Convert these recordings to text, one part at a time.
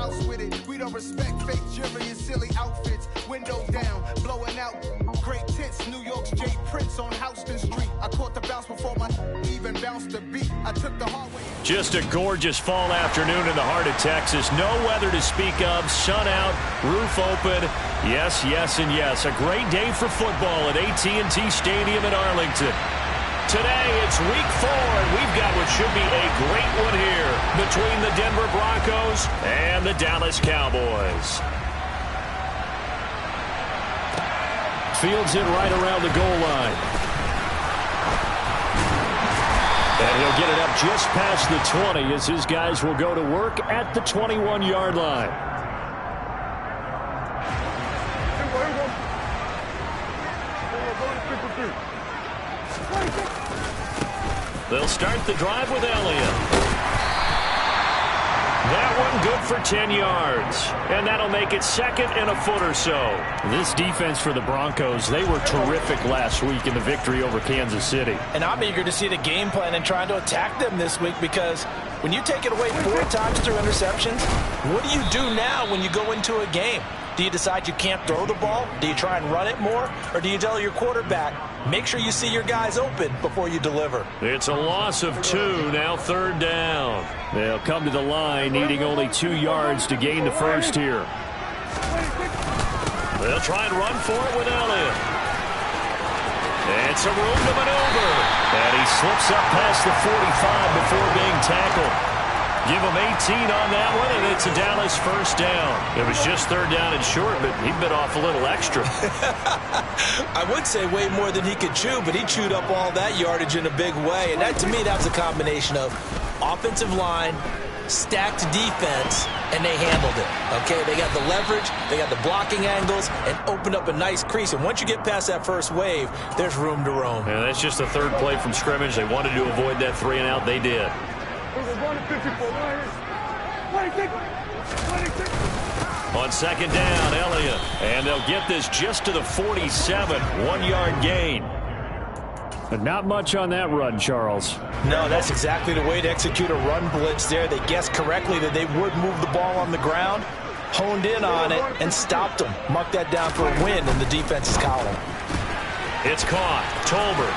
house with it. We don't respect fake jewelry and silly outfits. Windows down, blowing out great tits. New York's Jay Prince on Houston Street. I caught the bounce before my even bounced the beat. I took the hard way. Just a gorgeous fall afternoon in the heart of Texas. No weather to speak of. Sun out, roof open. Yes, yes, and yes. A great day for football at AT&T Stadium in Arlington. Today, it's week 4, and we've got what should be a great one here between the Denver Broncos and the Dallas Cowboys. Fields it right around the goal line. And he'll get it up just past the 20 as his guys will go to work at the 21-yard line. They'll start the drive with Elliott. That one good for 10 yards. And that'll make it second and a foot or so. This defense for the Broncos, they were terrific last week in the victory over Kansas City. And I'm eager to see the game plan and trying to attack them this week, because when you take it away 4 times through interceptions, what do you do now when you go into a game? Do you decide you can't throw the ball? Do you try and run it more? Or do you tell your quarterback, make sure you see your guys open before you deliver? It's a loss of 2, now 3rd down. They'll come to the line needing only 2 yards to gain the first here. They'll try and run for it with Elliott. It's a room to maneuver. And he slips up past the 45 before being tackled. Give him 18 on that one, and it's a Dallas first down. It was just 3rd down and short, but he bit off a little extra. I would say way more than he could chew, but he chewed up all that yardage in a big way. And that, to me, that was a combination of offensive line, stacked defense, and they handled it. Okay, they got the leverage, they got the blocking angles, and opened up a nice crease. And once you get past that first wave, there's room to roam. And that's just the 3rd play from scrimmage. They wanted to avoid that 3-and-out. They did. On 2nd down, Elliott. And they'll get this just to the 47. 1-yard gain. But not much on that run, Charles. No, that's exactly the way to execute a run blitz there. They guessed correctly that they would move the ball on the ground, honed in on it, and stopped them. Mark that down for a win in the defense's column. It's caught. Tolbert.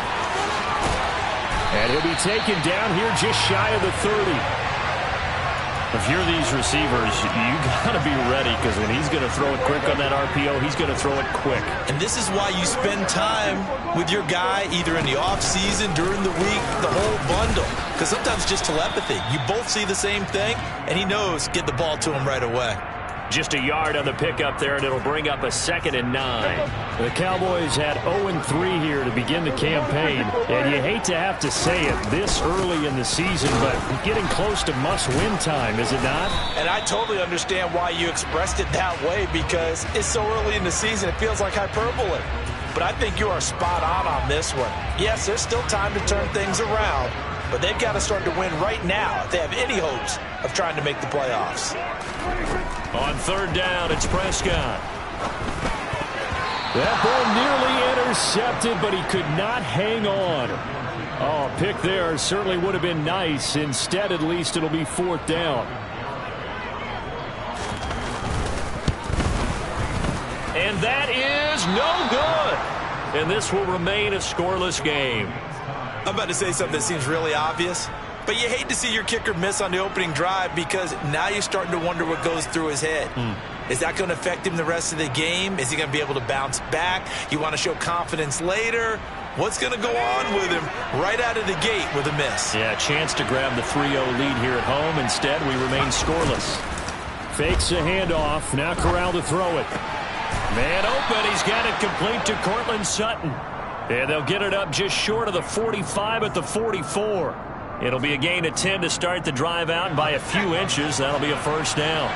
And he'll be taken down here just shy of the 30. If you're these receivers, you got to be ready, because when he's going to throw it quick on that RPO, he's going to throw it quick. And this is why you spend time with your guy either in the offseason, during the week, the whole bundle. Because sometimes it's just telepathy. You both see the same thing, and he knows get the ball to him right away. Just a yard on the pickup there, and it'll bring up a 2nd and 9. The Cowboys had 0-3 here to begin the campaign, and you hate to have to say it this early in the season, but getting close to must-win time, is it not? And I totally understand why you expressed it that way, because it's so early in the season, it feels like hyperbole. But I think you are spot on this one. Yes, there's still time to turn things around, but they've got to start to win right now if they have any hopes of trying to make the playoffs. On 3rd down, it's Prescott. That ball nearly intercepted, but he could not hang on. Oh, a pick there certainly would have been nice. Instead, at least, it'll be 4th down. And that is no good. And this will remain a scoreless game. I'm about to say something that seems really obvious, but you hate to see your kicker miss on the opening drive, because now you're starting to wonder what goes through his head. Is that going to affect him the rest of the game? Is he going to be able to bounce back? You want to show confidence later? What's going to go on with him right out of the gate with a miss? Yeah, a chance to grab the 3-0 lead here at home. Instead, we remain scoreless. Fakes a handoff. Now Corral to throw it. Man open. He's got it complete to Cortland Sutton. And they'll get it up just short of the 45 at the 44. It'll be a gain of 10 to start the drive out, and by a few inches, that'll be a first down.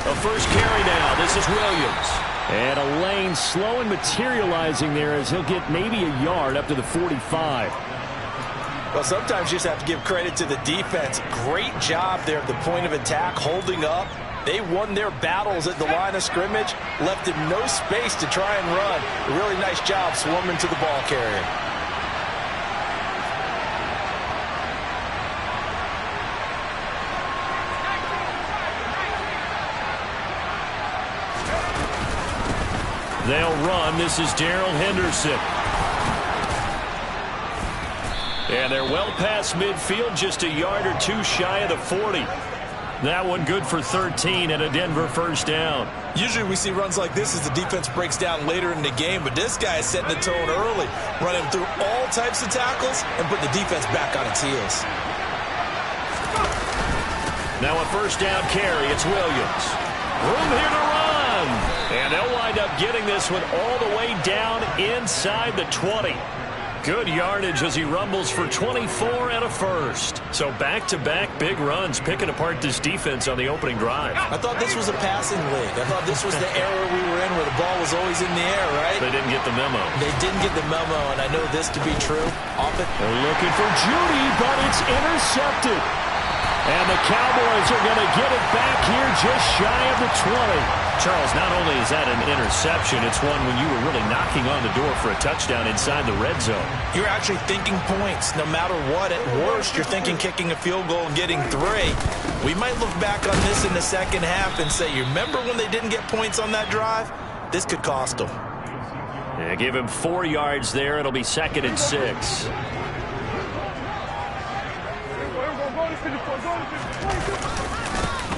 A first carry now. This is Williams. And a lane slow and materializing there as he'll get maybe a yard up to the 45. Well, sometimes you just have to give credit to the defense. Great job there at the point of attack, holding up, They won their battles at the line of scrimmage, left him no space to try and run. A really nice job swarming to the ball carrier. They'll run. This is Darrell Henderson. And they're well past midfield, just a yard or two shy of the 40. That one good for 13 and a Denver first down. Usually we see runs like this as the defense breaks down later in the game, but this guy is setting the tone early, running through all types of tackles and putting the defense back on its heels. Now a first down carry. It's Williams. Room here to run. And they'll wind up getting this one all the way down inside the 20. Good yardage as he rumbles for 24 and a first. So back-to-back big runs, picking apart this defense on the opening drive. I thought this was a passing league. I thought this was the era we were in where the ball was always in the air, right? They didn't get the memo. They didn't get the memo, and I know this to be true. They're looking for Judy, but it's intercepted. And the Cowboys are going to get it back here just shy of the 20. Charles, not only is that an interception, it's one when you were really knocking on the door for a touchdown inside the red zone. You're actually thinking points. No matter what, at worst, you're thinking kicking a field goal and getting 3. We might look back on this in the second half and say, you remember when they didn't get points on that drive? This could cost them. Yeah, give him 4 yards there. It'll be 2nd and 6.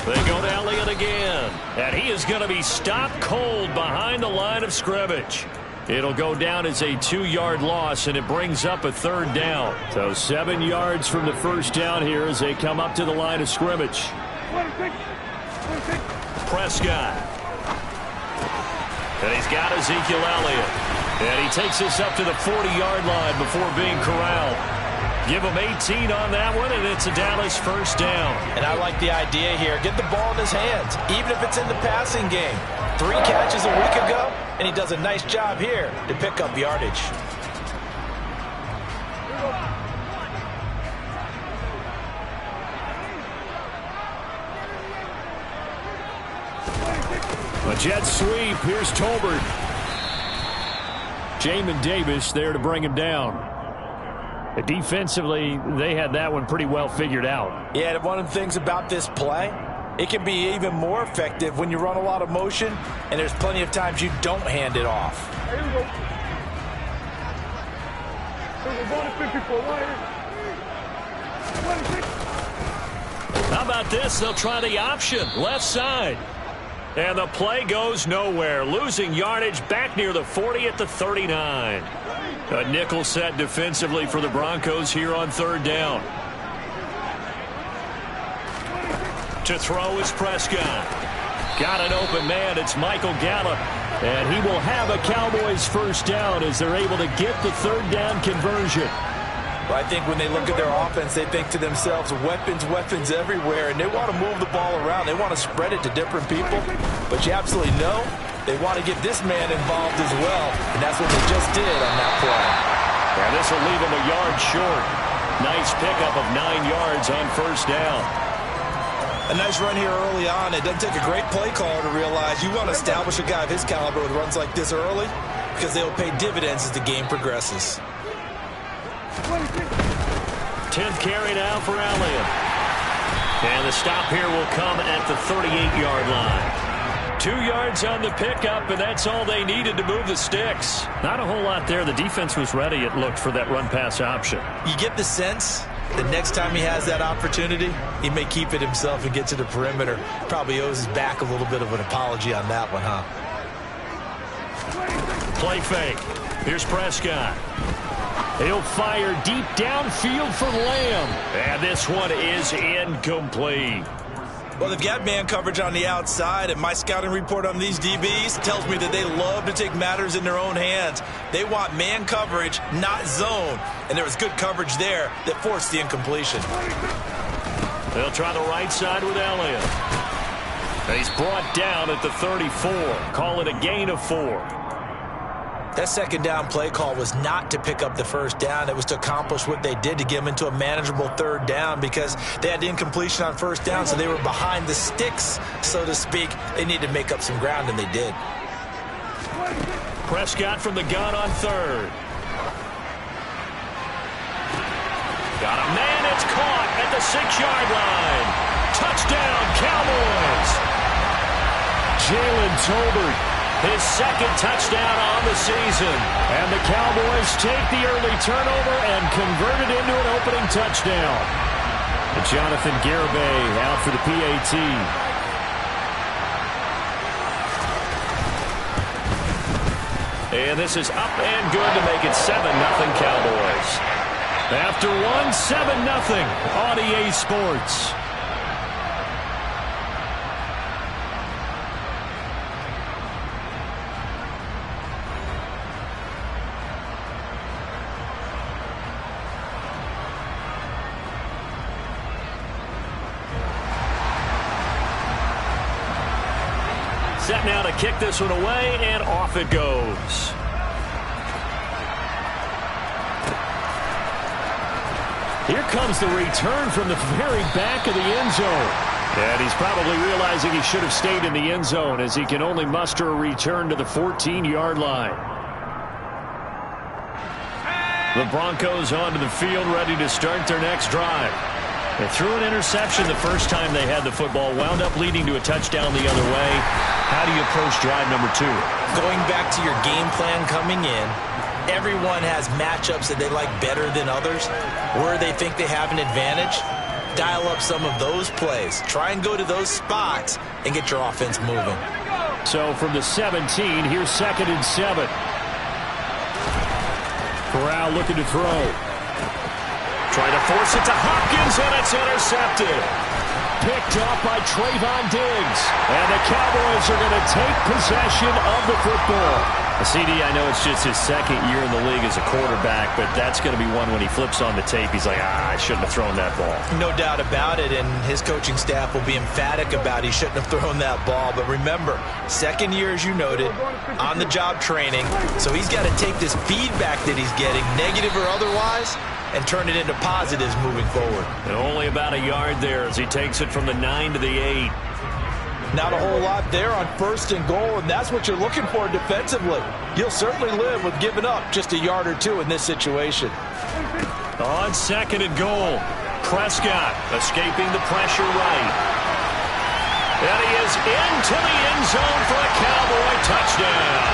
They go to Elliott again, and he is going to be stopped cold behind the line of scrimmage. It'll go down as a 2-yard loss, and it brings up a 3rd down. So 7 yards from the first down here as they come up to the line of scrimmage. Prescott. And he's got Ezekiel Elliott. And he takes us up to the 40-yard line before being corralled. Give him 18 on that one, and it's a Dallas first down. And I like the idea here. Get the ball in his hands, even if it's in the passing game. 3 catches a week ago, and he does a nice job here to pick up yardage. A jet sweep. Here's Tolbert. Jamin Davis there to bring him down. Defensively, they had that one pretty well figured out. Yeah, one of the things about this play, it can be even more effective when you run a lot of motion, and there's plenty of times you don't hand it off. How about this? They'll try the option. Left side. And the play goes nowhere. Losing yardage back near the 40 at the 39. A nickel set defensively for the Broncos here on 3rd down. To throw is Prescott. Got an open man. It's Michael Gallup. And he will have a Cowboys first down as they're able to get the 3rd down conversion. Well, I think when they look at their offense, they think to themselves, weapons, weapons everywhere. And they want to move the ball around. They want to spread it to different people. But you absolutely know they want to get this man involved as well, and that's what they just did on that play. Yeah, this will leave him a yard short. Nice pickup of 9 yards on first down. A nice run here early on. It doesn't take a great play caller to realize you want to establish a guy of his caliber with runs like this early because they'll pay dividends as the game progresses. 10th carry now for Elliott. And the stop here will come at the 38-yard line. 2 yards on the pickup, and that's all they needed to move the sticks. Not a whole lot there. The defense was ready, it looked, for that run-pass option. You get the sense the next time he has that opportunity, he may keep it himself and get to the perimeter. Probably owes his back a little bit of an apology on that one, huh? Play fake. Here's Prescott. He'll fire deep downfield for Lamb. And this one is incomplete. Well, they've got man coverage on the outside, and my scouting report on these DBs tells me that they love to take matters in their own hands. They want man coverage, not zone. And there was good coverage there that forced the incompletion. They'll try the right side with Elliott. He's brought down at the 34. Call it a gain of 4. That second down play call was not to pick up the first down. It was to accomplish what they did, to get them into a manageable third down, because they had incompletion on first down, so they were behind the sticks, so to speak. They needed to make up some ground, and they did. Prescott from the gun on third. Got a man, it's caught at the 6-yard line. Touchdown, Cowboys. Jalen Tolbert, his second touchdown on the season. And the Cowboys take the early turnover and convert it into an opening touchdown. And Jonathan Garibay out for the PAT. And this is up and good to make it 7-0 Cowboys. After one, 7-0 on EA Sports. Set now to kick this one away, and off it goes. Here comes the return from the very back of the end zone. And he's probably realizing he should have stayed in the end zone, as he can only muster a return to the 14-yard line. The Broncos onto the field, ready to start their next drive. They threw an interception the first time they had the football, wound up leading to a touchdown the other way. How do you approach drive number 2? Going back to your game plan coming in, everyone has matchups that they like better than others, where they think they have an advantage. Dial up some of those plays. Try and go to those spots and get your offense moving. So from the 17, here's 2nd and 7. Corral looking to throw. Trying to force it to Hopkins, and it's intercepted. Picked up by Trayvon Diggs. And the Cowboys are going to take possession of the football. CD, I know it's just his second year in the league as a quarterback, but that's going to be one when he flips on the tape, he's like, I shouldn't have thrown that ball. No doubt about it, and his coaching staff will be emphatic about he shouldn't have thrown that ball. But remember, second year, as you noted, on-the-job training, so he's got to take this feedback that he's getting, negative or otherwise, and turn it into positives moving forward. And only about a yard there as he takes it from the 9 to the 8. Not a whole lot there on 1st and goal, and that's what you're looking for defensively. You'll certainly live with giving up just a yard or two in this situation. On 2nd and goal, Prescott escaping the pressure right. And he is into the end zone for a Cowboy touchdown.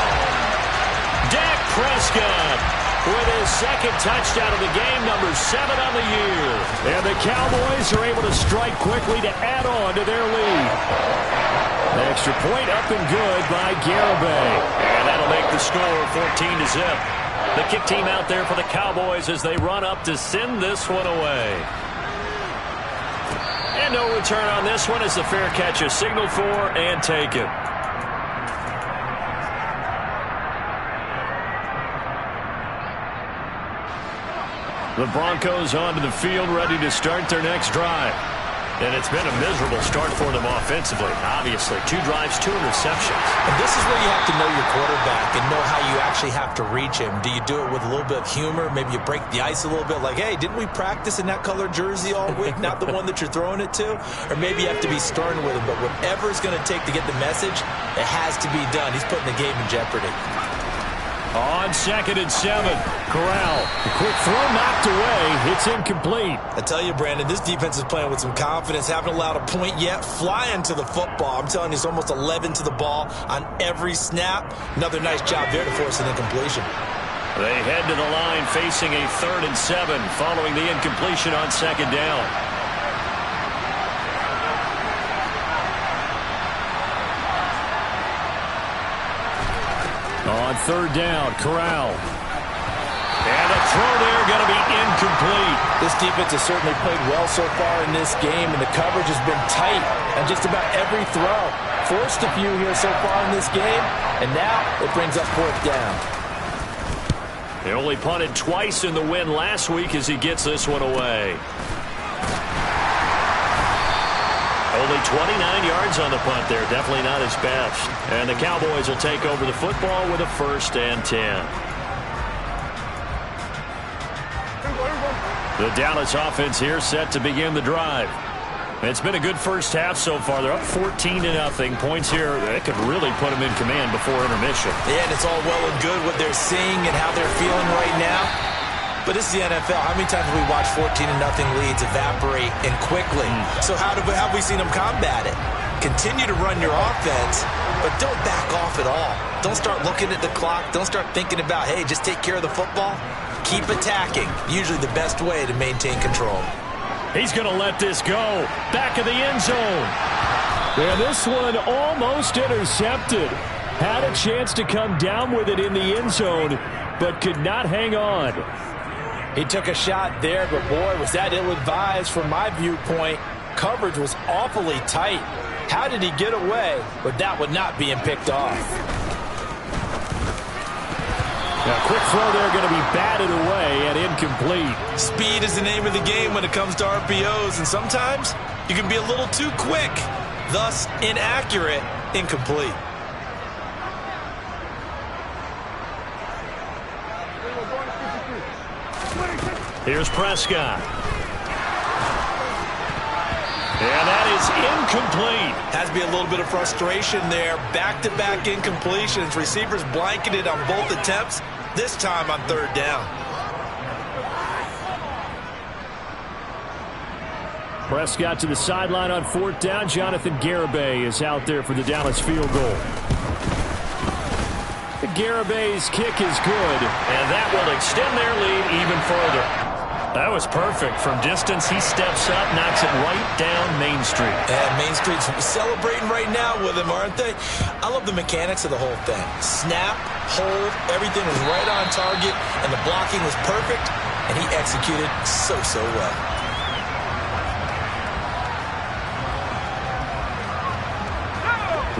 Dak Prescott with his second touchdown of the game, number 7 on the year. And the Cowboys are able to strike quickly to add on to their lead. The extra point up and good by Garibay. And that'll make the score 14-0. The kick team out there for the Cowboys as they run up to send this one away. And no return on this one as the fair catch is signaled for and taken. The Broncos onto the field, ready to start their next drive. And it's been a miserable start for them offensively. Obviously, 2 drives, 2 interceptions. And this is where you have to know your quarterback and know how you actually have to reach him. Do you do it with a little bit of humor? Maybe you break the ice a little bit, like, hey, didn't we practice in that color jersey all week? Not the one that you're throwing it to? Or maybe you have to be stern with him. But whatever it's going to take to get the message, it has to be done. He's putting the game in jeopardy. On 2nd and 7, Corral. A quick throw knocked away. It's incomplete. I tell you, Brandon, this defense is playing with some confidence. Haven't allowed a point yet. Flying to the football. I'm telling you, it's almost 11 to the ball on every snap. Another nice job there to force an incompletion. They head to the line facing a 3rd and 7 following the incompletion on 2nd down. On 3rd down, Corral. And a throw there going to be incomplete. This defense has certainly played well so far in this game, and the coverage has been tight on just about every throw. Forced a few here so far in this game, and now it brings up 4th down. They only punted twice in the win last week as he gets this one away. Only 29 yards on the punt there. Definitely not his best. And the Cowboys will take over the football with a 1st and 10. The Dallas offense here set to begin the drive. It's been a good first half so far. They're up 14-0. Points here, that could really put them in command before intermission. Yeah, and it's all well and good what they're seeing and how they're feeling right now. But this is the NFL. How many times have we watched 14-0 leads evaporate and quickly? So how have we seen them combat it? Continue to run your offense, but don't back off at all. Don't start looking at the clock. Don't start thinking about, hey, just take care of the football. Keep attacking. Usually the best way to maintain control. He's going to let this go. Back of the end zone. And this one almost intercepted. Had a chance to come down with it in the end zone, but could not hang on. He took a shot there, but boy, was that ill-advised from my viewpoint. Coverage was awfully tight. How did he get away with that one not being picked off? Now, quick throw there, going to be batted away and incomplete. Speed is the name of the game when it comes to RPOs, and sometimes you can be a little too quick, thus inaccurate, incomplete. Here's Prescott. And that is incomplete. Has to be a little bit of frustration there. Back-to-back incompletions. Receivers blanketed on both attempts, this time on 3rd down. Prescott to the sideline on 4th down. Jonathan Garibay is out there for the Dallas field goal. Garibay's kick is good, and that will extend their lead even further. That was perfect. From distance, he steps up, knocks it right down Main Street. And Main Street's celebrating right now with him, aren't they? I love the mechanics of the whole thing. Snap, hold, everything was right on target, and the blocking was perfect, and he executed so well.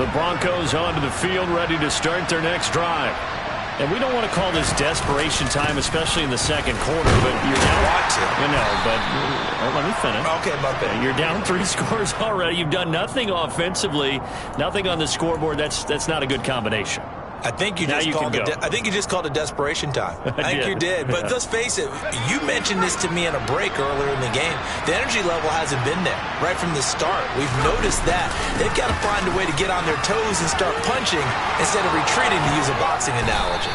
The Broncos onto the field, ready to start their next drive. And we don't want to call this desperation time, especially in the second quarter, but you're down. Let me finish. Okay, my bad. You're down 3 scores already. You've done nothing offensively, nothing on the scoreboard. That's not a good combination. I think you just called it desperation time. I think you did. But let's face it, you mentioned this to me in a break earlier in the game. The energy level hasn't been there right from the start. We've noticed that. They've got to find a way to get on their toes and start punching instead of retreating, to use a boxing analogy.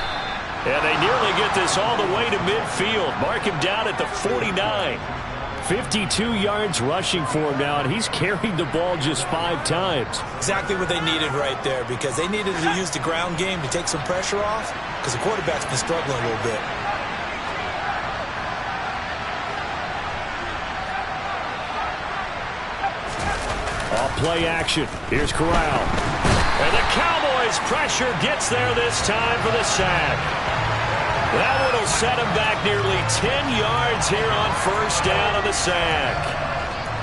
And they nearly get this all the way to midfield. Mark him down at the 49. 52 yards rushing for him now, and he's carried the ball just 5 times. Exactly what they needed right there, because they needed to use the ground game to take some pressure off, because the quarterback's been struggling a little bit. Off play action. Here's Corral. And the Cowboys' pressure gets there this time for the sack. That one will set him back nearly 10 yards here on 1st down on the sack.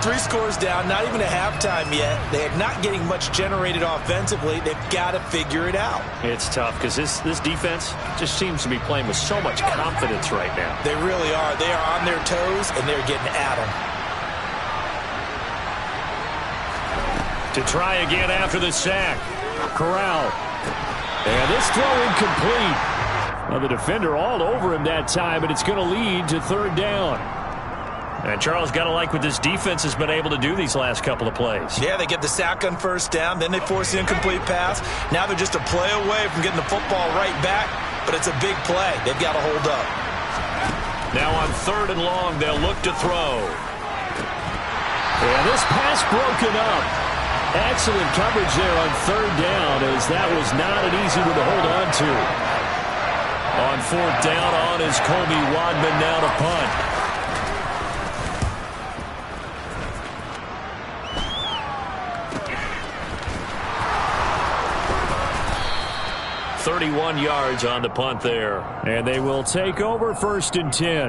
3 scores down, not even a halftime yet. They are not getting much generated offensively. They've got to figure it out. It's tough because this defense just seems to be playing with so much confidence right now. They really are. They are on their toes, and they're getting at them. To try again after the sack. Corral. And this throw incomplete. Well, the defender all over him that time, but it's going to lead to 3rd down. And Charles, got to like what this defense has been able to do these last couple of plays. Yeah, they get the sack on 1st down, then they force the incomplete pass. Now they're just a play away from getting the football right back, but it's a big play. They've got to hold up. Now on 3rd and long, they'll look to throw. And this pass broken up. Excellent coverage there on 3rd down, as that was not an easy one to hold on to. On 4th down, on is Colby Wadman now to punt. .31 yards on the punt there. And they will take over 1st and 10.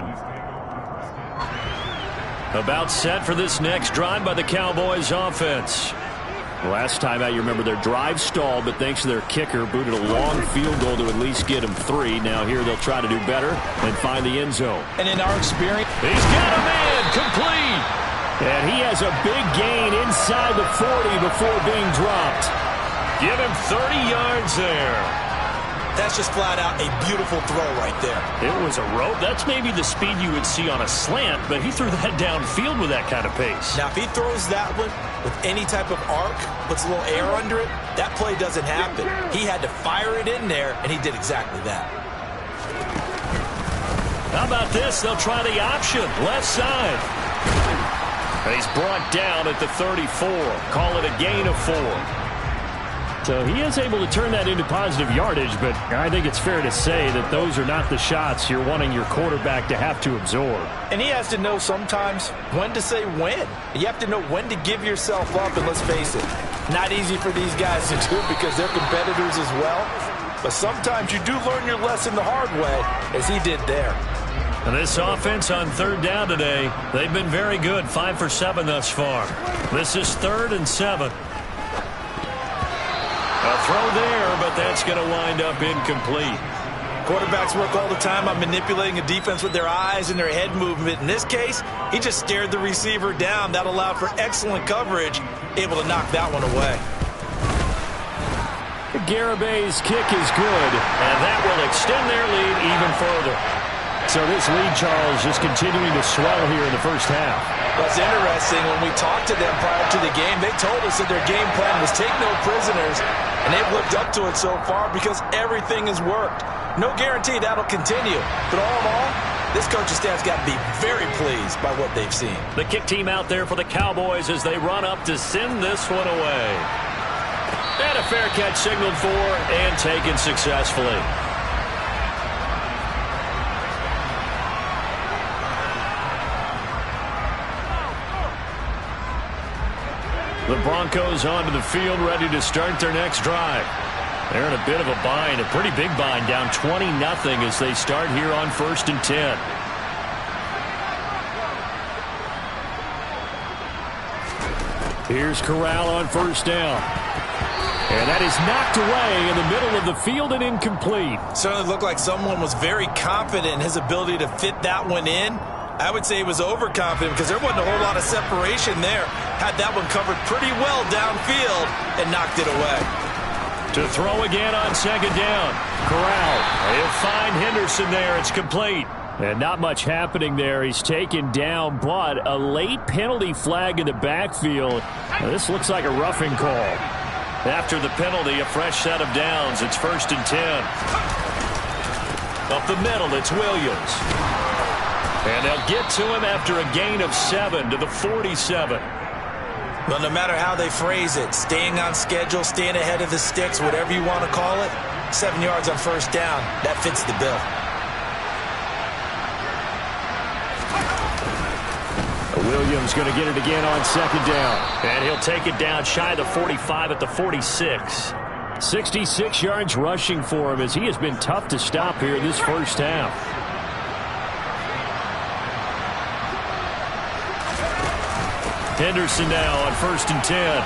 About set for this next drive by the Cowboys offense. Last time out, you remember their drive stalled, but thanks to their kicker, booted a long field goal to at least get them 3. Now here they'll try to do better and find the end zone. And in our experience, he's got a man complete. And he has a big gain inside the 40 before being dropped. Give him 30 yards there. That's just flat out a beautiful throw right there. It was a rope. That's maybe the speed you would see on a slant, but he threw that downfield with that kind of pace. Now, if he throws that one with any type of arc, puts a little air under it, that play doesn't happen. He had to fire it in there, and he did exactly that. How about this? They'll try the option. Left side. And he's brought down at the 34. Call it a gain of 4. So he is able to turn that into positive yardage, but I think it's fair to say that those are not the shots you're wanting your quarterback to have to absorb. And he has to know sometimes when to say when. You have to know when to give yourself up, and let's face it, not easy for these guys to do because they're competitors as well. But sometimes you do learn your lesson the hard way, as he did there. And this offense on third down today, they've been very good, 5 for 7 thus far. This is 3rd and 7. A throw there, but that's going to wind up incomplete. Quarterbacks work all the time on manipulating a defense with their eyes and their head movement. In this case, he just stared the receiver down. That allowed for excellent coverage, able to knock that one away. Garabay's kick is good, and that will extend their lead even further. So this lead, Charles, just continuing to swell here in the first half. That's interesting. When we talked to them prior to the game, they told us that their game plan was take no prisoners, and they've lived up to it so far because everything has worked. No guarantee that'll continue, but all in all, this coaching staff's got to be very pleased by what they've seen. The kick team out there for the Cowboys as they run up to send this one away. And a fair catch signaled for and taken successfully. The Broncos onto the field, ready to start their next drive. They're in a bit of a bind, a pretty big bind, down 20-0 as they start here on 1st and 10. Here's Corral on 1st down. And that is knocked away in the middle of the field and incomplete. Certainly looked like someone was very confident in his ability to fit that one in. I would say he was overconfident because there wasn't a whole lot of separation there. Had that one covered pretty well downfield and knocked it away. To throw again on 2nd down. Corral, he'll find Henderson there. It's complete. And not much happening there. He's taken down, but a late penalty flag in the backfield. Now, this looks like a roughing call. After the penalty, a fresh set of downs. It's 1st and 10. Up the middle, it's Williams. And they'll get to him after a gain of 7 to the 47. Well, no matter how they phrase it, staying on schedule, staying ahead of the sticks, whatever you want to call it, 7 yards on 1st down, that fits the bill. Williams going to get it again on 2nd down. And he'll take it down shy of the 45 at the 46. 66 yards rushing for him as he has been tough to stop here in this first half. Henderson now on 1st and 10.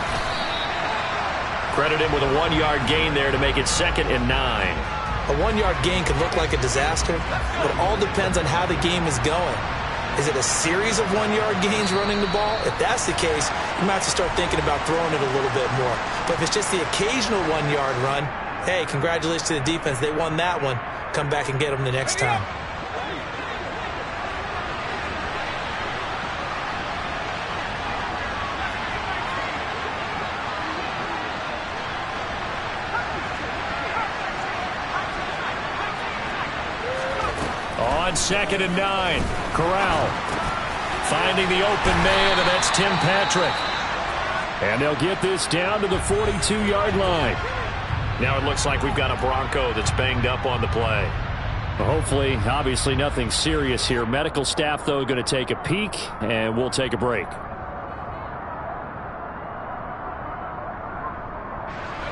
Credit him with a 1-yard gain there to make it 2nd and 9. A 1-yard gain can look like a disaster, but it all depends on how the game is going. Is it a series of 1-yard gains running the ball? If that's the case, you might have to start thinking about throwing it a little bit more. But if it's just the occasional 1-yard run, hey, congratulations to the defense. They won that one. Come back and get them the next time. On 2nd and 9, Corral finding the open man, and that's Tim Patrick. And they'll get this down to the 42-yard line. Now it looks like we've got a Bronco that's banged up on the play. Hopefully, obviously nothing serious here. Medical staff, though, going to take a peek, and we'll take a break.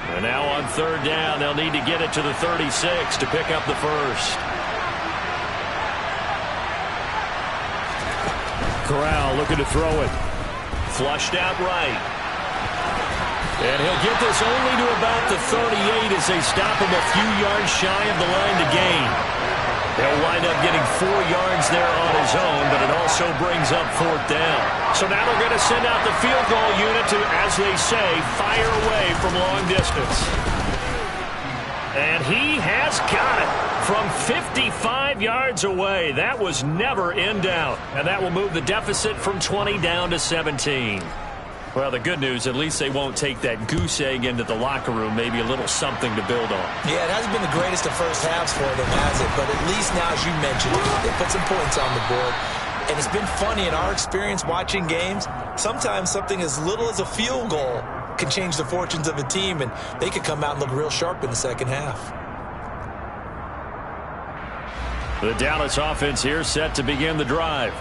And now on 3rd down, they'll need to get it to the 36 to pick up the first. Corral looking to throw it. Flushed out right. And he'll get this only to about the 38 as they stop him a few yards shy of the line to gain. He'll wind up getting 4 yards there on his own, but it also brings up 4th down. So now they're going to send out the field goal unit to, as they say, fire away from long distance. And he has got it from 55 yards away. That was never in doubt. And that will move the deficit from 20 down to 17. Well, the good news, at least they won't take that goose egg into the locker room. Maybe a little something to build on. Yeah, it hasn't been the greatest of first halves for them, has it? But at least now, as you mentioned, they put some points on the board. And it's been funny in our experience watching games. Sometimes something as little as a field goal can change the fortunes of a team, and they could come out and look real sharp in the second half. The Dallas offense here set to begin the drive.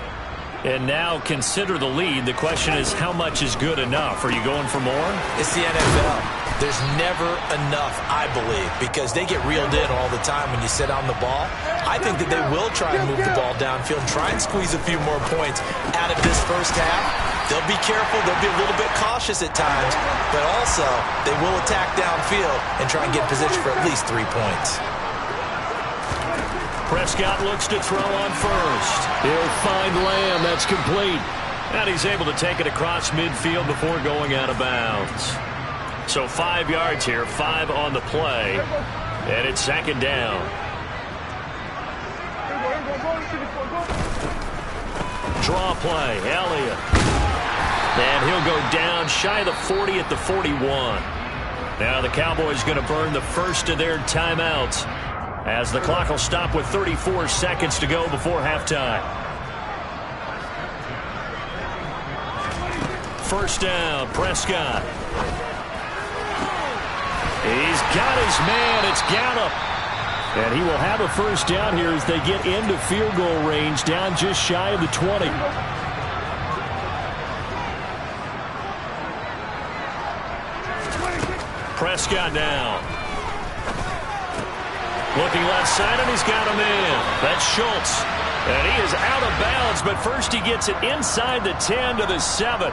And now consider the lead. The question is, how much is good enough? Are you going for more? It's the NFL. There's never enough, I believe, because they get reeled in all the time when you sit on the ball. I think that they will try and move the ball downfield and try and squeeze a few more points out of this first half. They'll be careful. They'll be a little bit cautious at times, but also they will attack downfield and try and get position for at least 3 points. Prescott looks to throw on first. He'll find Lamb. That's complete. And he's able to take it across midfield before going out of bounds. So 5 yards here, 5 on the play. And it's 2nd down. Draw play, Elliott. And he'll go down shy of the 40 at the 41. Now the Cowboys going to burn the first of their timeouts, as the clock will stop with 34 seconds to go before halftime. First down, Prescott. He's got his man. It's Gallup. And he will have a first down here as they get into field goal range, down just shy of the 20. Prescott down. Looking left side, and he's got a man. That's Schultz. And he is out of bounds, but first he gets it inside the 10 to the 7.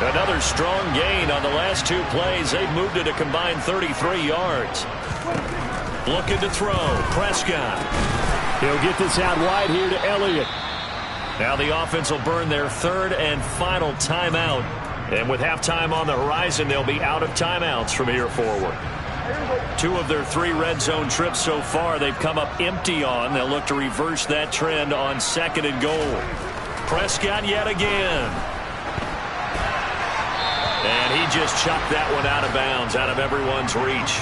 Another strong gain on the last 2 plays. They've moved it a combined 33 yards. Looking to throw. Prescott. He'll get this out wide here to Elliott. Now the offense will burn their 3rd and final timeout. And with halftime on the horizon, they'll be out of timeouts from here forward. 2 of their 3 red zone trips so far they've come up empty on. They'll look to reverse that trend on 2nd and goal. Prescott yet again. And he just chucked that one out of bounds, out of everyone's reach.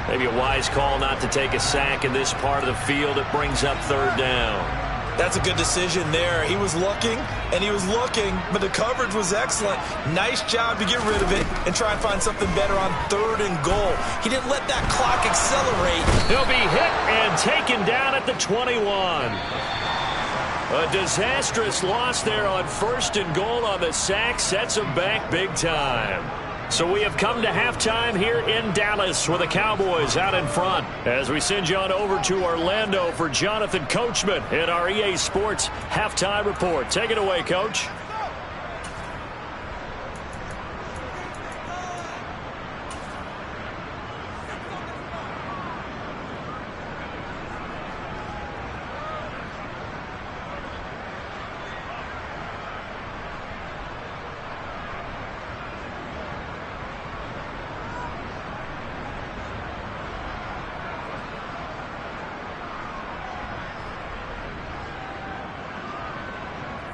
Maybe a wise call not to take a sack in this part of the field. It brings up 3rd down. That's a good decision there. He was looking, and he was looking, but the coverage was excellent. Nice job to get rid of it and try and find something better on 3rd and goal. He didn't let that clock accelerate. He'll be hit and taken down at the 21. A disastrous loss there on 1st and goal on the sack. Sets him back big time. So we have come to halftime here in Dallas with the Cowboys out in front, as we send you on over to Orlando for Jonathan Coachman in our EA Sports Halftime Report. Take it away, Coach.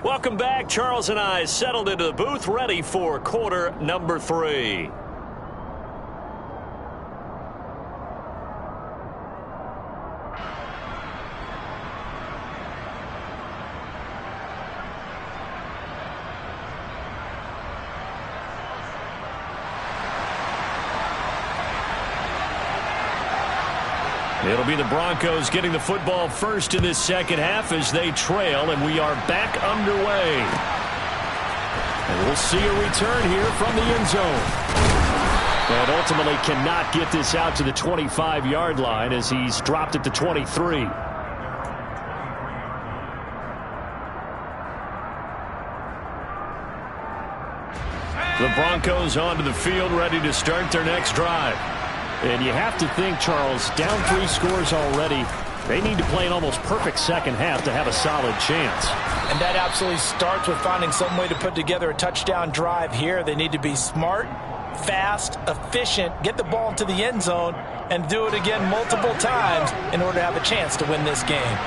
Welcome back. Charles and I settled into the booth, ready for quarter number 3. It'll be the Broncos getting the football first in this second half as they trail, and we are back underway. And we'll see a return here from the end zone. And ultimately cannot get this out to the 25-yard line as he's dropped at the 23. The Broncos onto the field, ready to start their next drive. And you have to think, Charles, down 3 scores already, They need to play an almost perfect second half to have a solid chance. And that absolutely starts with finding some way to put together a touchdown drive here. They need to be smart, fast, efficient, get the ball into the end zone, and do it again multiple times in order to have a chance to win this game.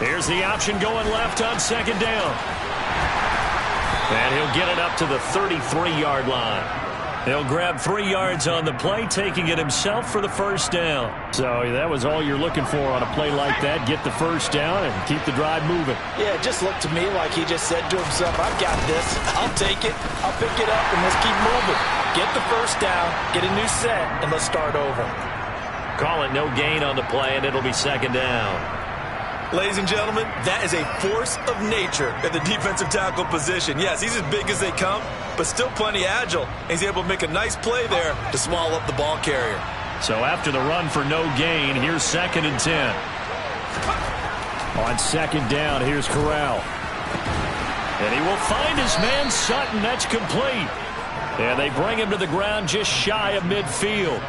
Here's the option going left on second down. And he'll get it up to the 33-yard line. He'll grab 3 yards on the play, taking it himself for the first down. So that was all you're looking for on a play like that. Get the first down and keep the drive moving. Yeah, it just looked to me like he just said to himself, I've got this. I'll take it. I'll pick it up, and let's keep moving. Get the first down, get a new set, and let's start over. Call it no gain on the play, and it'll be second down. Ladies and gentlemen, that is a force of nature at the defensive tackle position. Yes, he's as big as they come, but still plenty agile. He's able to make a nice play there to swallow up the ball carrier. So after the run for no gain, here's 2nd and 10. On second down, here's Corral. And he will find his man Sutton. That's complete. And they bring him to the ground just shy of midfield.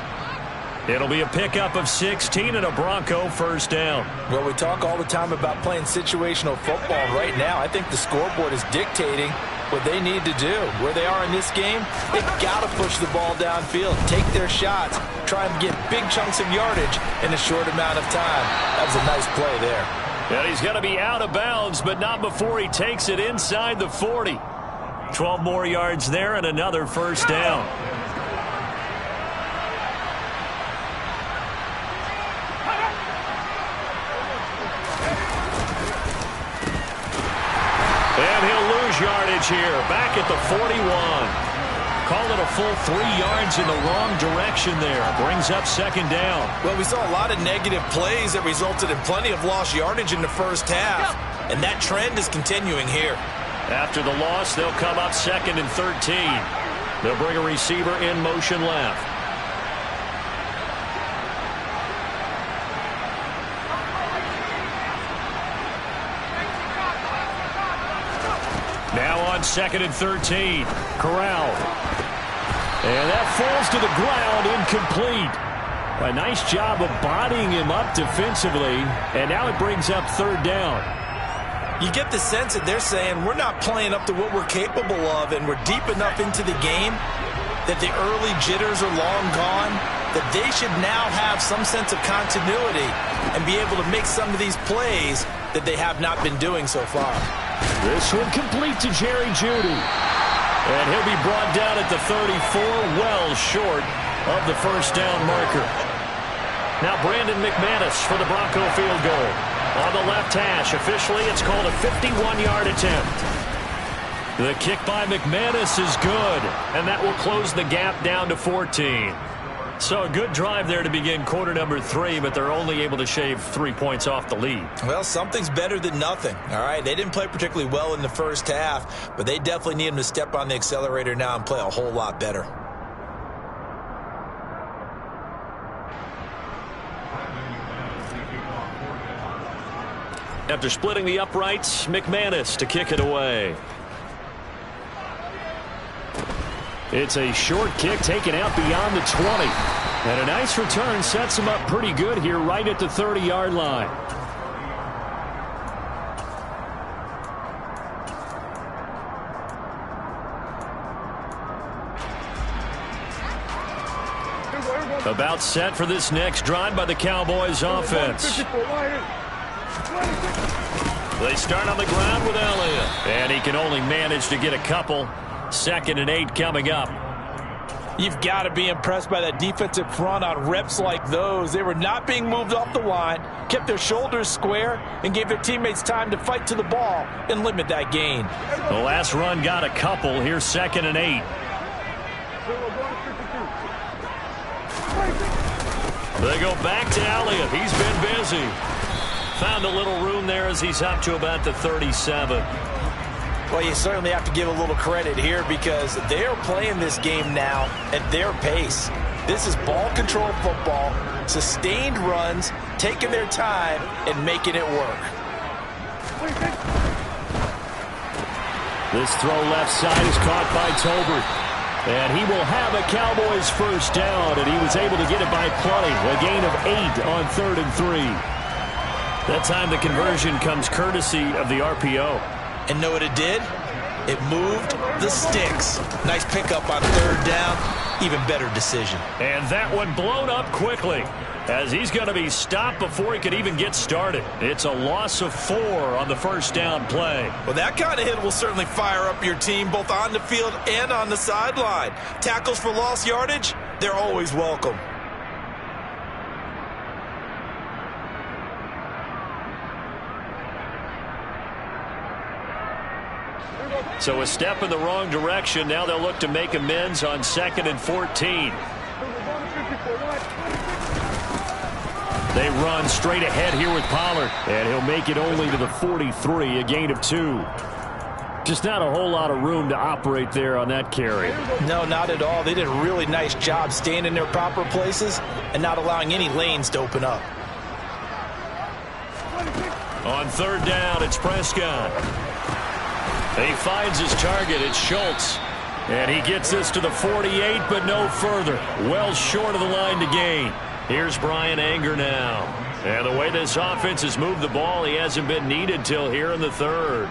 It'll be a pickup of 16 and a Bronco first down. Well, we talk all the time about playing situational football. Right now, I think the scoreboard is dictating what they need to do. Where they are in this game, they've got to push the ball downfield, take their shots, try and get big chunks of yardage in a short amount of time. That was a nice play there. And he's going to be out of bounds, but not before he takes it inside the 40. 12 more yards there and another first down. And he'll lose yardage here, back at the 41. Call it a full 3 yards in the wrong direction there. Brings up second down. Well, we saw a lot of negative plays that resulted in plenty of lost yardage in the first half, and that trend is continuing here. After the loss, they'll come up 2nd and 13. They'll bring a receiver in motion left. Now on 2nd and 13. Corral. And that falls to the ground, incomplete. A nice job of bodying him up defensively, and now it brings up third down. You get the sense that they're saying we're not playing up to what we're capable of, and we're deep enough into the game that the early jitters are long gone, that they should now have some sense of continuity and be able to make some of these plays that they have not been doing so far. This one complete to Jerry Jeudy. And he'll be brought down at the 34, well short of the first down marker. Now Brandon McManus for the Bronco field goal. On the left hash, officially it's called a 51-yard attempt. The kick by McManus is good, and that will close the gap down to 14. So a good drive there to begin quarter number 3, but they're only able to shave 3 points off the lead. Well, something's better than nothing, all right? They didn't play particularly well in the first half, but they definitely need them to step on the accelerator now and play a whole lot better. After splitting the uprights, McManus to kick it away. It's a short kick taken out beyond the 20. And a nice return sets him up pretty good here right at the 30-yard line. About set for this next drive by the Cowboys offense. They start on the ground with Elliott. And he can only manage to get a couple. 2nd and 8 coming up. You've got to be impressed by that defensive front on reps like those. They were not being moved off the line, kept their shoulders square, and gave their teammates time to fight to the ball and limit that gain. The last run got a couple. Here's 2nd and 8. They go back to Elliott. He's been busy. Found a little room there as he's up to about the 37. Well, you certainly have to give a little credit here because they're playing this game now at their pace. This is ball control football, sustained runs, taking their time, and making it work. This throw left side is caught by Tolbert. And he will have a Cowboys first down, and he was able to get it by plenty. A gain of 8 on 3rd and 3. That time the conversion comes courtesy of the RPO. And know what it did? It moved the sticks. Nice pickup on 3rd down. Even better decision. And that one blown up quickly, as he's going to be stopped before he could even get started. It's a loss of 4 on the first down play. Well, that kind of hit will certainly fire up your team both on the field and on the sideline. Tackles for lost yardage, they're always welcome. So a step in the wrong direction. Now they'll look to make amends on 2nd and 14. They run straight ahead here with Pollard, and he'll make it only to the 43, a gain of 2. Just not a whole lot of room to operate there on that carry. No, not at all. They did a really nice job staying in their proper places and not allowing any lanes to open up. On 3rd down, it's Prescott. He finds his target. It's Schultz. And he gets this to the 48, but no further. Well short of the line to gain. Here's Brian Anger now. And the way this offense has moved the ball, he hasn't been needed till here in the 3rd.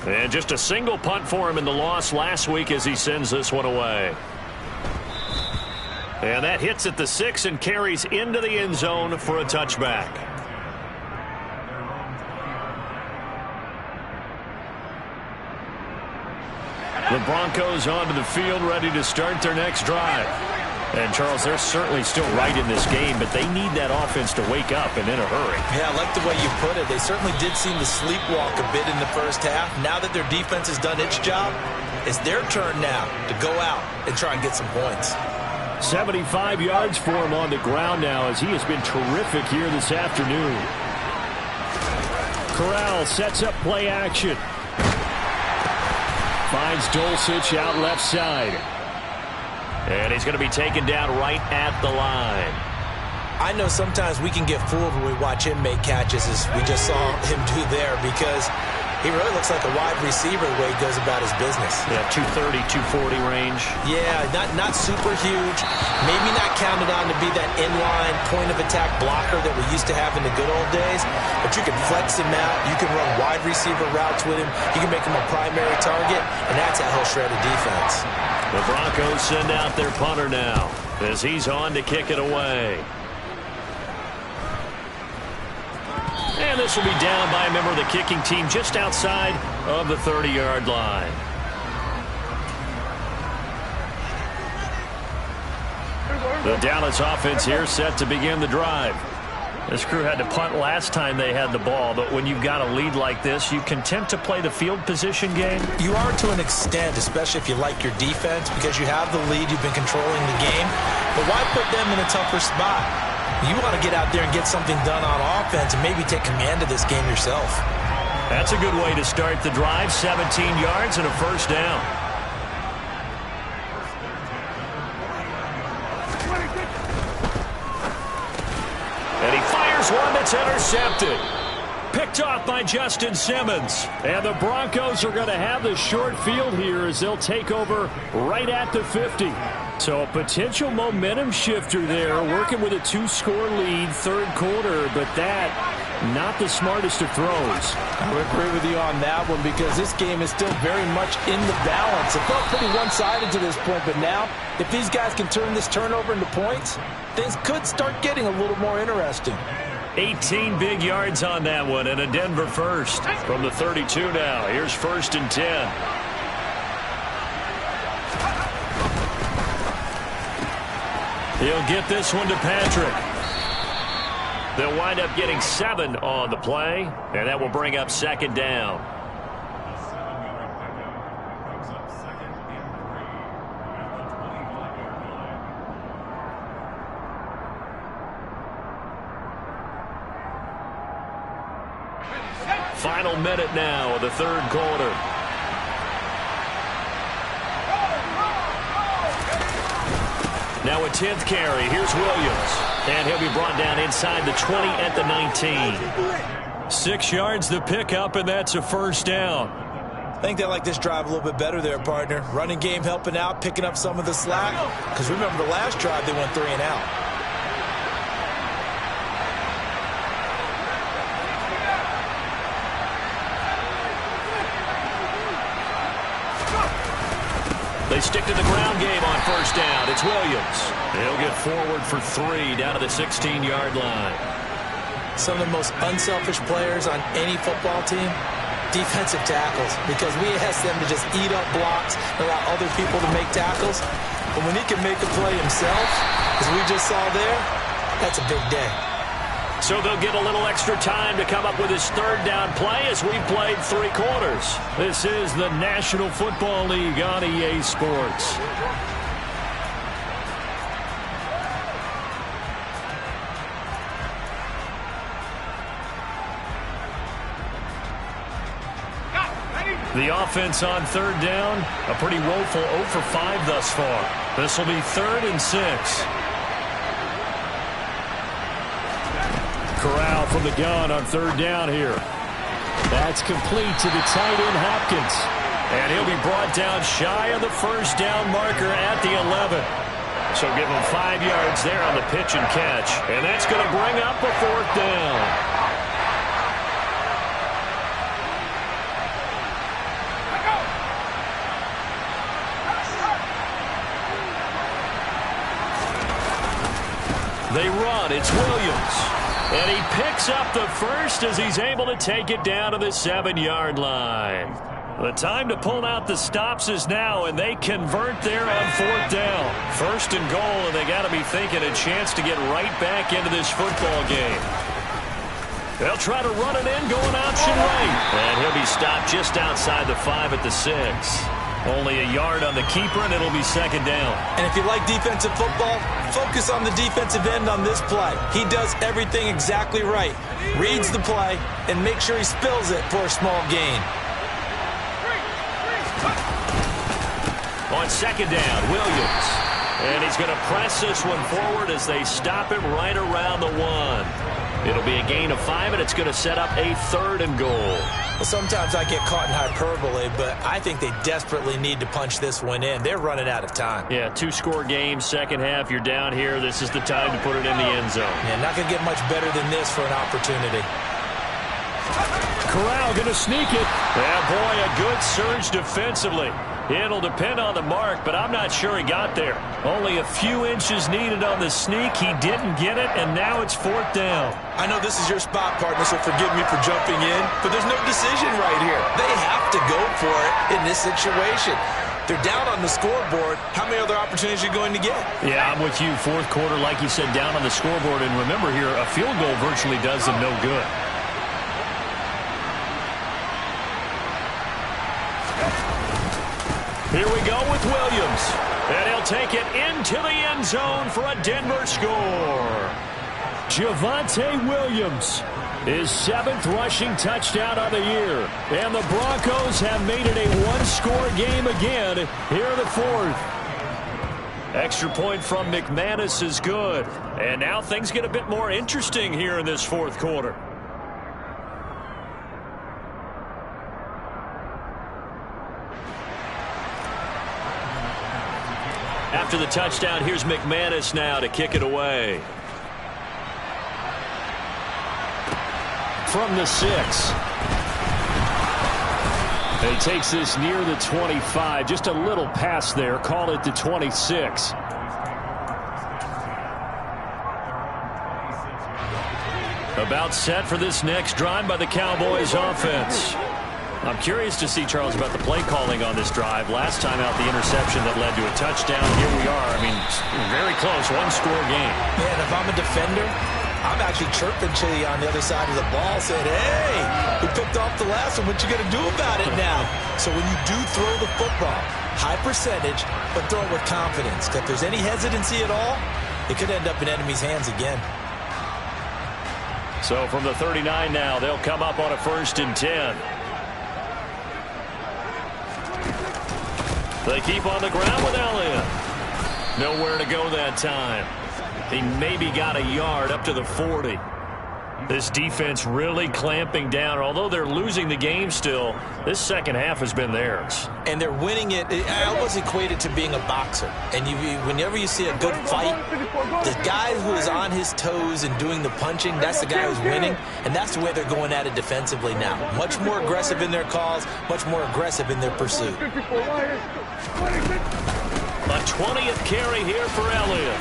And just a single punt for him in the loss last week as he sends this one away. And that hits at the 6 and carries into the end zone for a touchback. The Broncos onto the field, ready to start their next drive. And, Charles, they're certainly still right in this game, but they need that offense to wake up and in a hurry. Yeah, I like the way you put it. They certainly did seem to sleepwalk a bit in the first half. Now that their defense has done its job, it's their turn now to go out and try and get some points. 75 yards for him on the ground now, as he has been terrific here this afternoon. Corral sets up play action. Finds Dulcich out left side. And he's going to be taken down right at the line. I know sometimes we can get fooled when we watch him make catches, as we just saw him do there, because he really looks like a wide receiver the way he goes about his business. Yeah, 230, 240 range. Yeah, not super huge. Maybe not counted on to be that inline point-of-attack blocker that we used to have in the good old days. But you can flex him out. You can run wide receiver routes with him. You can make him a primary target, and that's how he'll shred a defense. The Broncos send out their punter now, as he's on to kick it away. And this will be down by a member of the kicking team just outside of the 30-yard line. The Dallas offense here set to begin the drive. This crew had to punt last time they had the ball, but when you've got a lead like this, you content to play the field position game? You are to an extent, especially if you like your defense, because you have the lead, you've been controlling the game. But why put them in a tougher spot? You want to get out there and get something done on offense and maybe take command of this game yourself. That's a good way to start the drive. 17 yards and a first down. And he fires one that's intercepted. Picked off by Justin Simmons. And the Broncos are going to have the short field here as they'll take over right at the 50. So a potential momentum shifter there, working with a 2-score lead, 3rd quarter, but that, not the smartest of throws. I would agree with you on that one, because this game is still very much in the balance. It felt pretty one-sided to this point, but now, if these guys can turn this turnover into points, things could start getting a little more interesting. 18 big yards on that one, and a Denver first from the 32 now. Here's 1st and 10. He'll get this one to Patrick. They'll wind up getting 7 on the play, and that will bring up 2nd down. Final minute now of the 3rd quarter. Now a 10th carry. Here's Williams. And he'll be brought down inside the 20 at the 19. 6 yards the pickup, and that's a first down. I think they like this drive a little bit better there, partner. Running game helping out, picking up some of the slack. Because remember the last drive, they went 3 and out. They stick to the ground game on first down. It's Williams. He'll get forward for 3 down to the 16-yard line. Some of the most unselfish players on any football team, defensive tackles, because we ask them to just eat up blocks and allow other people to make tackles. But when he can make a play himself, as we just saw there, that's a big day. So they'll get a little extra time to come up with his third down play as we've played 3 quarters. This is the National Football League on EA Sports. The offense on third down, a pretty woeful 0 for 5 thus far. This will be 3rd and 6. Corral from the gun on third down here. That's complete to the tight end Hopkins. And he'll be brought down shy of the first down marker at the 11. So give him 5 yards there on the pitch and catch. And that's going to bring up a 4th down. They run. It's Williams. And he picks up the first as he's able to take it down to the 7-yard line. The time to pull out the stops is now, and they convert there on 4th down. 1st and goal, and they got to be thinking a chance to get right back into this football game. They'll try to run it in, going option right. And he'll be stopped just outside the 5 at the 6. Only a yard on the keeper, and it'll be 2nd down. And if you like defensive football, focus on the defensive end on this play. He does everything exactly right. Reads the play and makes sure he spills it for a small gain. On 2nd down, Williams. And he's going to press this one forward as they stop him right around the 1. It'll be a gain of 5, and it's going to set up a 3rd and goal. Well, sometimes I get caught in hyperbole, but I think they desperately need to punch this one in. They're running out of time. Yeah, 2-score game, second half, you're down here. This is the time to put it in the end zone. Yeah, not going to get much better than this for an opportunity. Corral going to sneak it. Yeah, boy, a good surge defensively. It'll depend on the mark, but I'm not sure he got there. Only a few inches needed on the sneak. He didn't get it, and now it's 4th down. I know this is your spot, partner, so forgive me for jumping in, but there's no decision right here. They have to go for it in this situation. They're down on the scoreboard. How many other opportunities are you going to get? Yeah, I'm with you. 4th quarter, like you said, down on the scoreboard. And remember here, a field goal virtually does them no good. Here we go with Williams. And he'll take it into the end zone for a Denver score. Javonte Williams, his 7th rushing touchdown of the year. And the Broncos have made it a 1-score game again. Here the 4th. Extra point from McManus is good. And now things get a bit more interesting here in this 4th quarter. After the touchdown, here's McManus now to kick it away. From the 6. He takes this near the 25. Just a little pass there. Call it the 26. About set for this next drive by the Cowboys offense. I'm curious to see, Charles, about the play calling on this drive. Last time out, the interception that led to a touchdown. Here we are. I mean, very close, 1-score game. Yeah, and if I'm a defender, I'm actually chirping to you on the other side of the ball, saying, hey, we picked off the last one. What you going to do about it now? So when you do throw the football, high percentage, but throw it with confidence. Because if there's any hesitancy at all, it could end up in enemy's hands again. So from the 39 now, they'll come up on a 1st and 10. They keep on the ground with Elliott. Nowhere to go that time. He maybe got a yard up to the 40. This defense really clamping down. Although they're losing the game still, this second half has been theirs. And they're winning it. I always equate it to being a boxer. And whenever you see a good fight, the guy who is on his toes and doing the punching, that's the guy who's winning. And that's the way they're going at it defensively now. Much more aggressive in their calls, much more aggressive in their pursuit. A 20th carry here for Elliott.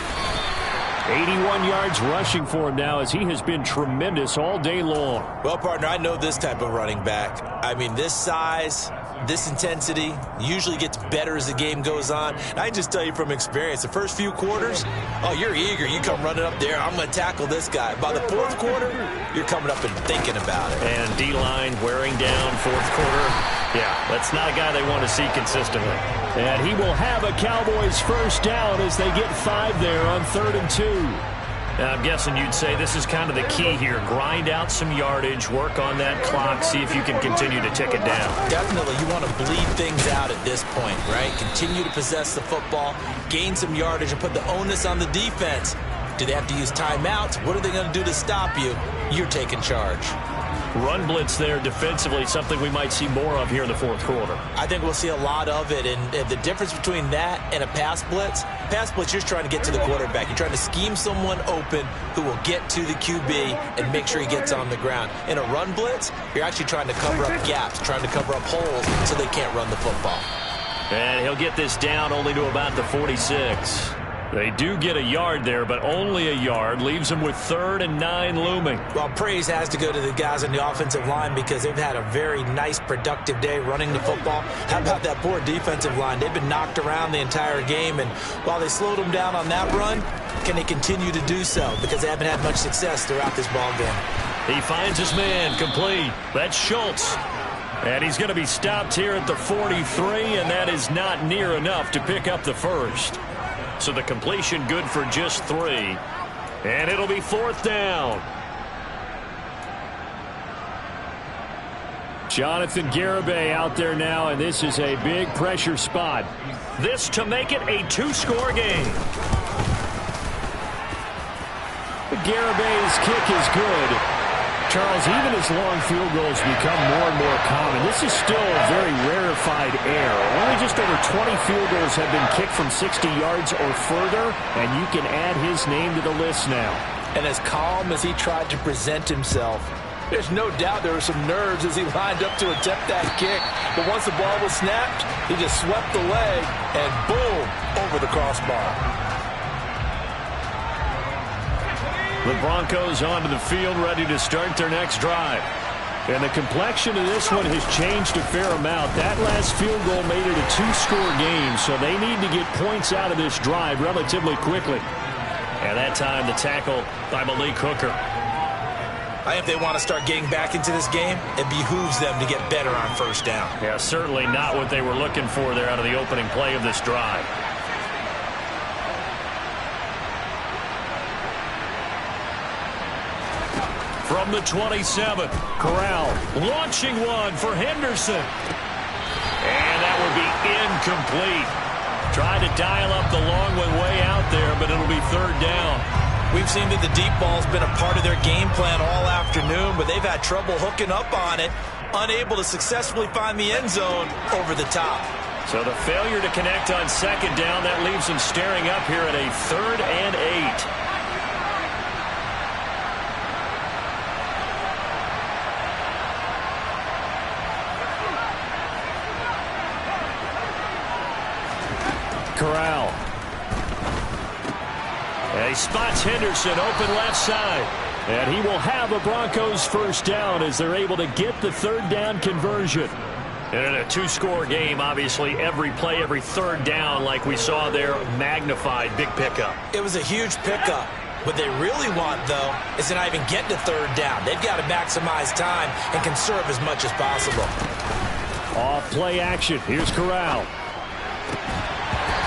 81 yards rushing for him now as he has been tremendous all day long. Well, partner, I know this type of running back. I mean, this size, this intensity usually gets better as the game goes on. And I can just tell you from experience, the first few quarters, oh, you're eager. You come running up there, I'm going to tackle this guy. By the fourth quarter, you're coming up and thinking about it. And D-line wearing down fourth quarter. Yeah, that's not a guy they want to see consistently. And he will have a Cowboys first down as they get 5 there on 3rd and 2. Now, I'm guessing you'd say this is kind of the key here. Grind out some yardage, work on that clock, see if you can continue to tick it down. Definitely, you want to bleed things out at this point, right? Continue to possess the football, gain some yardage, and put the onus on the defense. Do they have to use timeouts? What are they going to do to stop you? You're taking charge. Run blitz there defensively, something we might see more of here in the fourth quarter. I think we'll see a lot of it, and the difference between that and a pass blitz, you're just trying to get to the quarterback. You're trying to scheme someone open who will get to the QB and make sure he gets on the ground. In a run blitz, you're actually trying to cover up gaps, trying to cover up holes so they can't run the football. And he'll get this down only to about the 46. They do get a yard there, but only a yard. Leaves them with 3rd and 9 looming. Well, praise has to go to the guys on the offensive line because they've had a very nice, productive day running the football. How about that poor defensive line? They've been knocked around the entire game, and while they slowed them down on that run, can they continue to do so? Because they haven't had much success throughout this ball game. He finds his man complete. That's Schultz. And he's going to be stopped here at the 43, and that is not near enough to pick up the first. So the completion good for just 3. And it'll be 4th down. Jonathan Garibay out there now, and this is a big pressure spot. This to make it a 2-score game. Garibay's kick is good. Charles, even as long field goals become more and more common, this is still a very rarefied air. Only just over 20 field goals have been kicked from 60 yards or further, and you can add his name to the list now. And as calm as he tried to present himself, there's no doubt there were some nerves as he lined up to attempt that kick. But once the ball was snapped, he just swept the leg and boom, over the crossbar. The Broncos onto the field, ready to start their next drive. And the complexion of this one has changed a fair amount. That last field goal made it a 2-score game, so they need to get points out of this drive relatively quickly. And that time, the tackle by Malik Hooker. If they want to start getting back into this game, it behooves them to get better on first down. Yeah, certainly not what they were looking for there out of the opening play of this drive. From the 27, Corral launching one for Henderson. And that will be incomplete. Tried to dial up the long one way out there, but it'll be 3rd down. We've seen that the deep ball's been a part of their game plan all afternoon, but they've had trouble hooking up on it, unable to successfully find the end zone over the top. So the failure to connect on 2nd down, that leaves them staring up here at a 3rd and 8. Corral. And he spots Henderson open left side. And he will have a Broncos first down as they're able to get the 3rd down conversion. And in a 2-score game, obviously, every play, every 3rd down, like we saw there, magnified. Big pickup. It was a huge pickup. What they really want, though, is to not even get to 3rd down. They've got to maximize time and conserve as much as possible. Off play action. Here's Corral.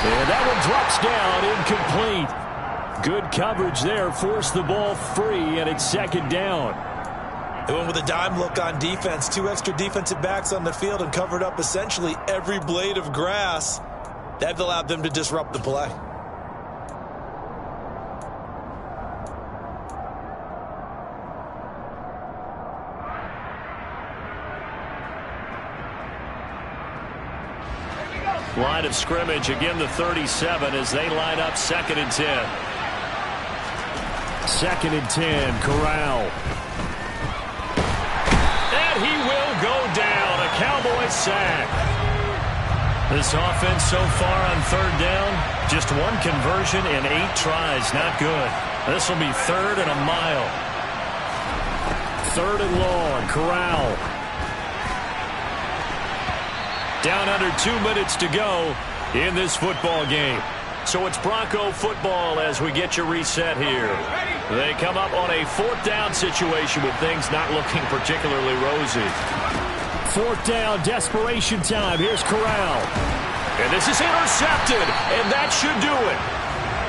And that one drops down, incomplete. Good coverage there, forced the ball free, and it's 2nd down. They went with a dime look on defense, 2 extra defensive backs on the field and covered up essentially every blade of grass. That allowed them to disrupt the play. Line of scrimmage, again the 37 as they line up 2nd and 10. 2nd and 10, Corral. And he will go down. A Cowboys sack. This offense so far on 3rd down, just 1 conversion in 8 tries. Not good. This will be 3rd and a mile. 3rd and long, Corral. Down under 2 minutes to go in this football game. So it's Bronco football as we get you reset here. They come up on a 4th down situation with things not looking particularly rosy. 4th down, desperation time. Here's Corral. And this is intercepted, and that should do it.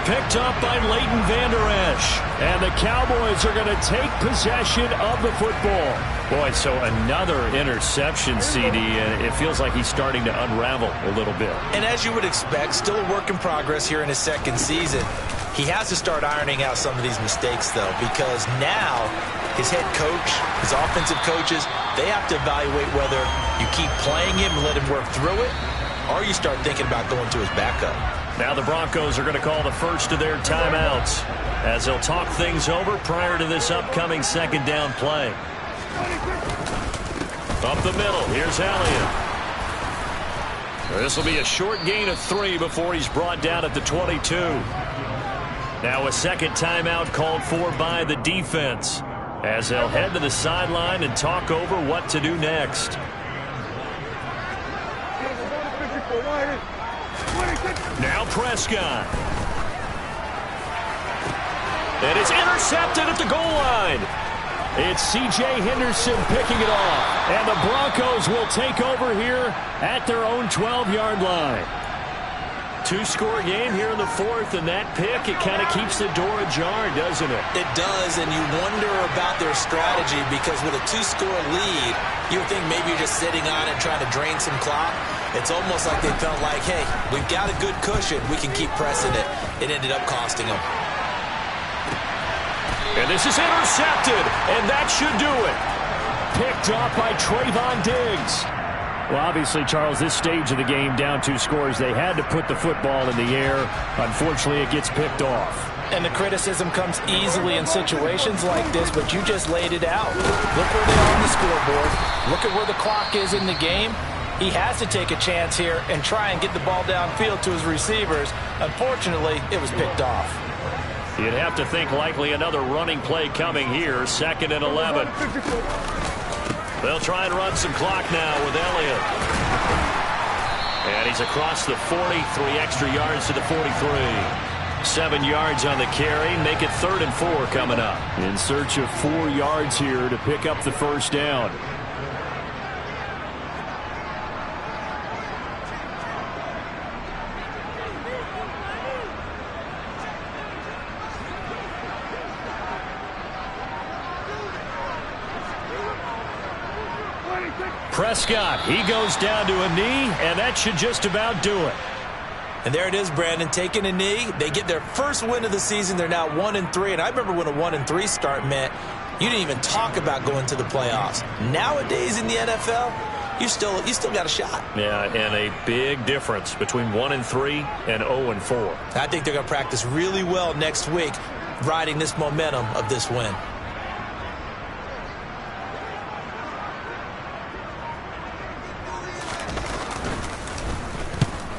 Picked up by Leighton Vander Esch. And the Cowboys are going to take possession of the football. Boy, so another interception, CD, and it feels like he's starting to unravel a little bit. And as you would expect, still a work in progress here in his 2nd season. He has to start ironing out some of these mistakes, though, because now his head coach, his offensive coaches, they have to evaluate whether you keep playing him and let him work through it, or you start thinking about going to his backup. Now the Broncos are going to call the first of their timeouts as they'll talk things over prior to this upcoming 2nd down play. Up the middle, here's Elliott. This will be a short gain of 3 before he's brought down at the 22. Now a 2nd timeout called for by the defense as they'll head to the sideline and talk over what to do next. Now Prescott. And it's intercepted at the goal line. It's C.J. Henderson picking it off. And the Broncos will take over here at their own 12-yard line. 2-score game here in the 4th, and that pick, it kind of keeps the door ajar, doesn't it? It does, and you wonder about their strategy because with a 2-score lead, you would think maybe you're just sitting on it trying to drain some clock. It's almost like they felt like, hey, we've got a good cushion. We can keep pressing it. It ended up costing them. And this is intercepted, and that should do it. Picked off by Trayvon Diggs. Well, obviously, Charles, this stage of the game, down 2 scores, they had to put the football in the air. Unfortunately, it gets picked off. And the criticism comes easily in situations like this, but you just laid it out. Look where they are on the scoreboard. Look at where the clock is in the game. He has to take a chance here and try and get the ball downfield to his receivers. Unfortunately, it was picked off. You'd have to think likely another running play coming here, 2nd and 11. They'll try and run some clock now with Elliott. And he's across the 40, 3 extra yards to the 43. 7 yards on the carry, make it 3rd and 4 coming up. In search of 4 yards here to pick up the 1st down. Prescott, he goes down to a knee, and that should just about do it. And there it is, Brandon, taking a knee. They get their first win of the season. They're now 1-3, and I remember when a 1-3 start meant you didn't even talk about going to the playoffs. Nowadays in the NFL, you still got a shot. Yeah, and a big difference between 1-3 and 0-4. I think they're going to practice really well next week, riding this momentum of this win.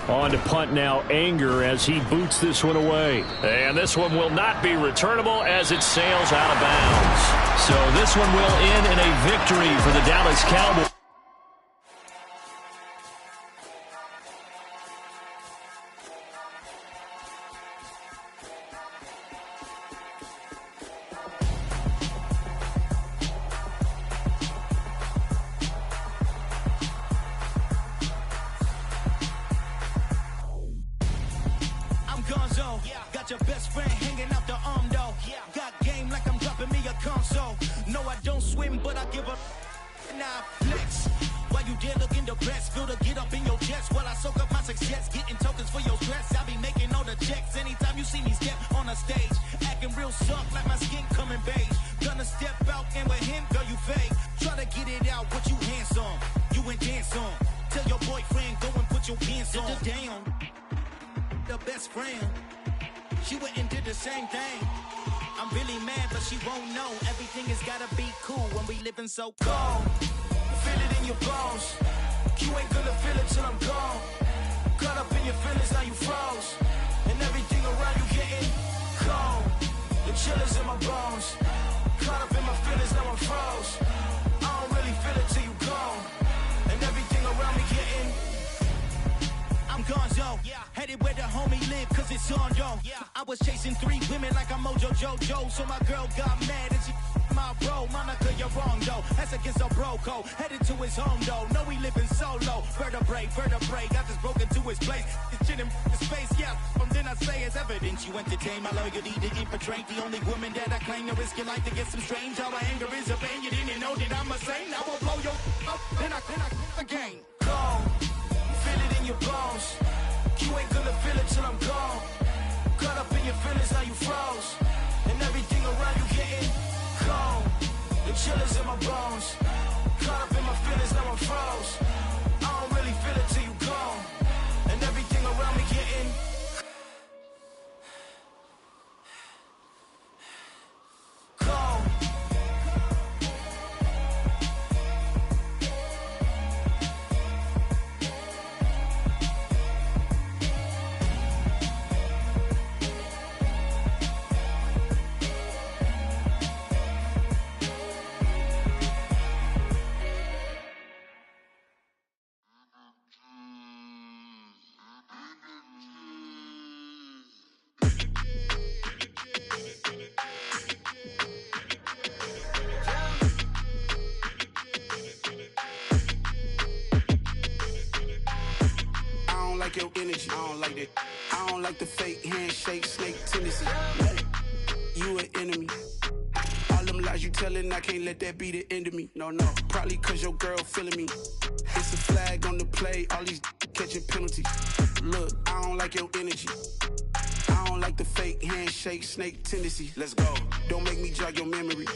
On to punt now, Anger, as he boots this one away. And this one will not be returnable as it sails out of bounds. So this one will end in a victory for the Dallas Cowboys. Got your best friend hanging out the arm though. Got game like I'm dropping me a console. No, I don't swim, but I give a now flex. While you dare look in the press, feel to get up in your chest while I soak up my success, getting tokens for your stress. I be making all the checks anytime you see me step on a stage, acting real soft like my skin coming beige. Gonna step out and with him, girl, you fake. Try to get it out, what you handsome, you ain't dance on. Tell your boyfriend, go and put your pants on. best friend. She went and did the same thing. I'm really mad, but she won't know. Everything has gotta be cool when we living so cold. Feel it in your bones. You ain't gonna feel it till I'm gone. Caught up in your feelings, now you froze. And everything around you getting cold. The chillers in my bones. Caught up in my feelings, now I'm froze. I don't really feel it till you gone. And everything around me getting I'm gonzo, headed where the homie live, cause it's on, yo. I was chasing 3 women like I'm Mojo Jojo, so my girl got mad and she my bro. Monica, you're wrong, though. That's against a bro code. Headed to his home, though. No, we living solo. Vertebrae. Got this broken to his place. This shit in the space, yeah. From then I say it's evidence you entertain my loyalty to infiltrate. The only woman that I claim to risk your life to get some strange. All my anger is a pain. You didn't know that I'm a saint. I will blow your up. Then I again. Go. Feel it in your bones. You ain't gonna feel it till I'm gone. Caught up in your feelings, now you froze. And everything around you getting cold. The chillers in my bones. Caught up in my feelings, now I'm froze. I don't really feel it till you gone. And everything around me getting cold. Your energy, I don't like that. I don't like the fake handshake, snake tendency. You an enemy. All them lies you telling, I can't let that be the end of me. No, probably cause your girl feeling me. It's a flag on the play, all these catching penalties. Look, I don't like your energy. I don't like the fake handshake, snake tendency. Let's go. Don't make me jog your memory.